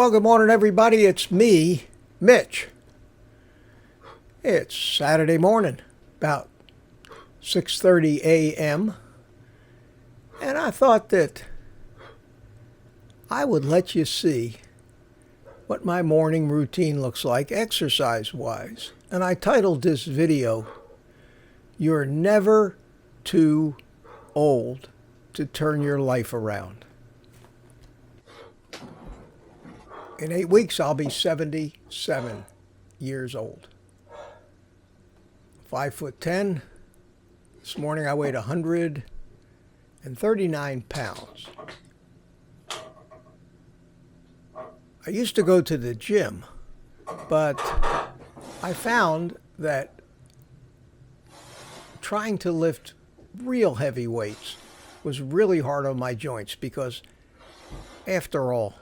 Well, good morning, everybody. It's me, Mitch. It's Saturday morning, about 6:30 a.m., and I thought that I would let you see what my morning routine looks like exercise-wise. And I titled this video, "You're Never Too Old to Turn Your Life Around." In 8 weeks, I'll be 77 years old. 5'10". This morning I weighed 139 pounds. I used to go to the gym, but I found that trying to lift real heavy weights was really hard on my joints because, after all,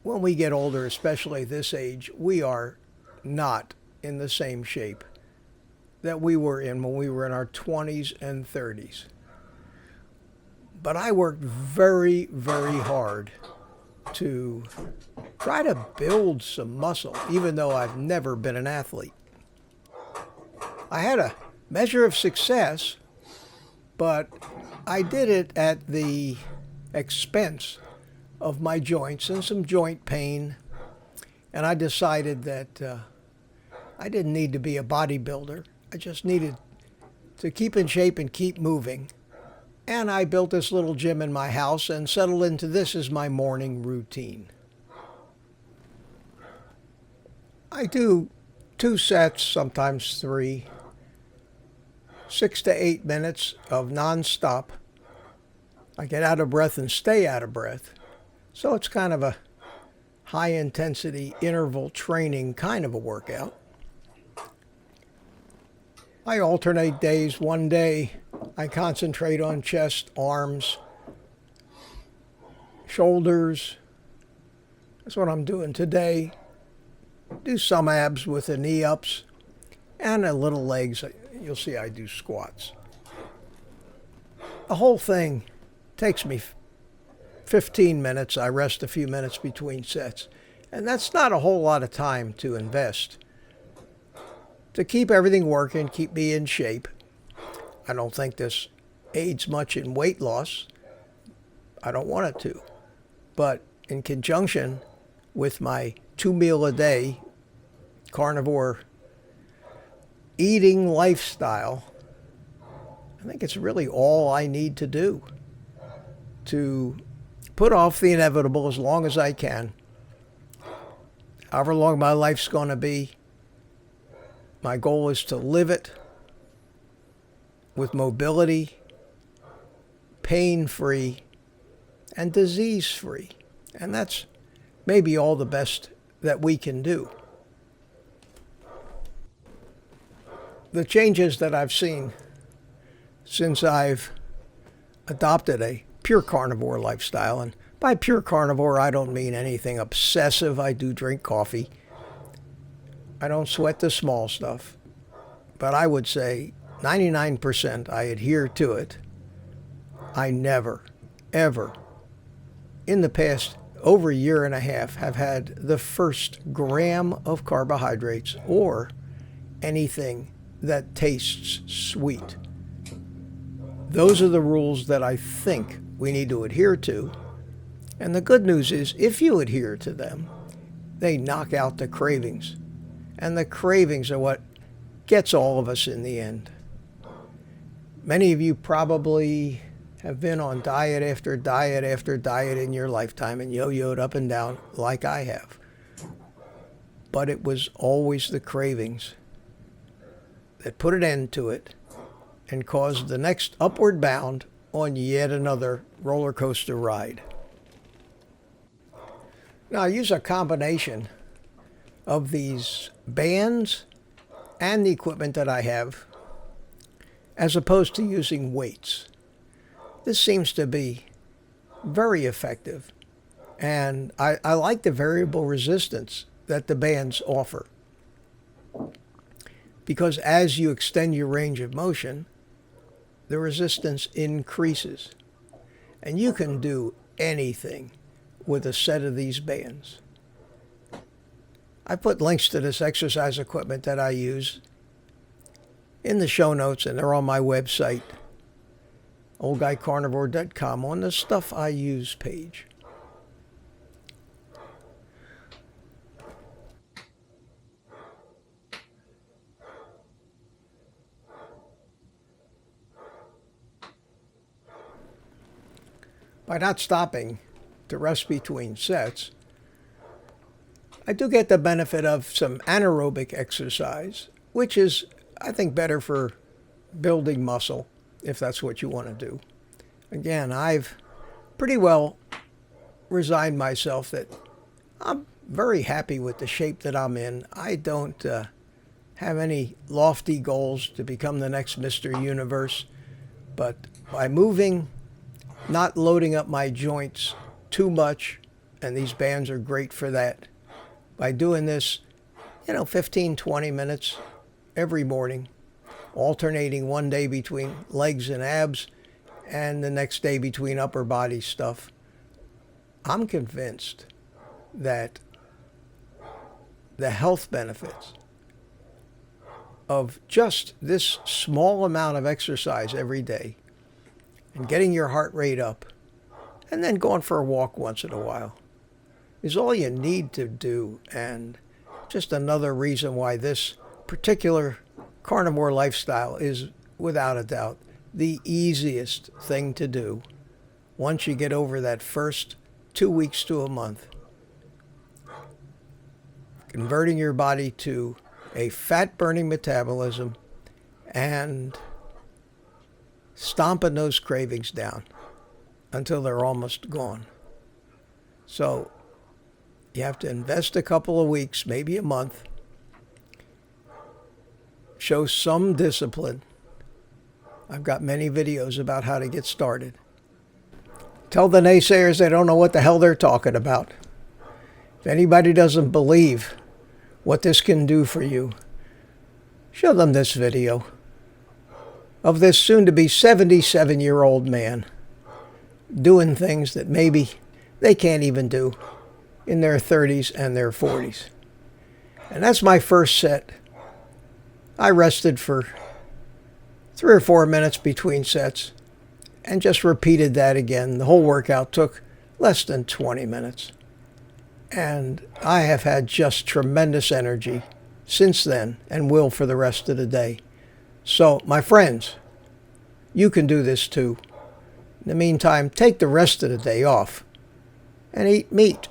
when we get older, especially this age, we are not in the same shape that we were in when we were in our 20s and 30s. But I worked very, very hard to try to build some muscle, even though I've never been an athlete. I had a measure of success, but I did it at the expense of my joints and some joint pain. And I decided that I didn't need to be a bodybuilder. I just needed to keep in shape and keep moving. And I built this little gym in my house and settled into this as my morning routine. I do 2 sets, sometimes 3, 6 to 8 minutes of nonstop. I get out of breath and stay out of breath. So it's kind of a high-intensity interval training kind of a workout. I alternate days. One day I concentrate on chest, arms, shoulders. That's what I'm doing today. Do some abs with the knee ups and a little legs. You'll see I do squats. The whole thing takes me 15 minutes. I rest a few minutes between sets. And that's not a whole lot of time to invest to keep everything working, keep me in shape. I don't think this aids much in weight loss. I don't want it to. But in conjunction with my 2-meal-a-day carnivore eating lifestyle, I think it's really all I need to do to put off the inevitable as long as I can. However long my life's going to be, my goal is to live it with mobility, pain-free, and disease-free. And that's maybe all the best that we can do. The changes that I've seen since I've adopted a pure carnivore lifestyle, and by pure carnivore I don't mean anything obsessive. I do drink coffee. I don't sweat the small stuff, but I would say 99% I adhere to it. I never, ever, in the past over a year and a half, have had the first gram of carbohydrates or anything that tastes sweet. Those are the rules that I think we need to adhere to. And the good news is, if you adhere to them, they knock out the cravings. And the cravings are what gets all of us in the end. Many of you probably have been on diet after diet after diet in your lifetime and yo-yoed up and down like I have. But it was always the cravings that put an end to it and caused the next upward bound on yet another roller coaster ride. Now, I use a combination of these bands and the equipment that I have, as opposed to using weights. This seems to be very effective, and I like the variable resistance that the bands offer, because as you extend your range of motion, the resistance increases, and you can do anything with a set of these bands. I put links to this exercise equipment that I use in the show notes, and they're on my website, oldguycarnivore.com, on the Stuff I Use page. By not stopping to rest between sets, I do get the benefit of some anaerobic exercise, which is, I think, better for building muscle, if that's what you want to do. Again, I've pretty well resigned myself that I'm very happy with the shape that I'm in. I don't have any lofty goals to become the next Mr. Universe, but by moving, not loading up my joints too much, and these bands are great for that, by doing this, 15, 20 minutes every morning, alternating one day between legs and abs and the next day between upper body stuff, I'm convinced that the health benefits of just this small amount of exercise every day and getting your heart rate up and then going for a walk once in a while is all you need to do, and just another reason why this particular carnivore lifestyle is, without a doubt, the easiest thing to do once you get over that first 2 weeks to a month. Converting your body to a fat-burning metabolism and stomping those cravings down until they're almost gone. So you have to invest a couple of weeks, maybe a month, show some discipline. I've got many videos about how to get started. Tell the naysayers they don't know what the hell they're talking about. If anybody doesn't believe what this can do for you, show them this video of this soon-to-be 77-year-old man doing things that maybe they can't even do in their 30s and their 40s. And that's my first set. I rested for 3 or 4 minutes between sets and just repeated that again. The whole workout took less than 20 minutes. And I have had just tremendous energy since then and will for the rest of the day. So, my friends, you can do this too. In the meantime, take the rest of the day off and eat meat.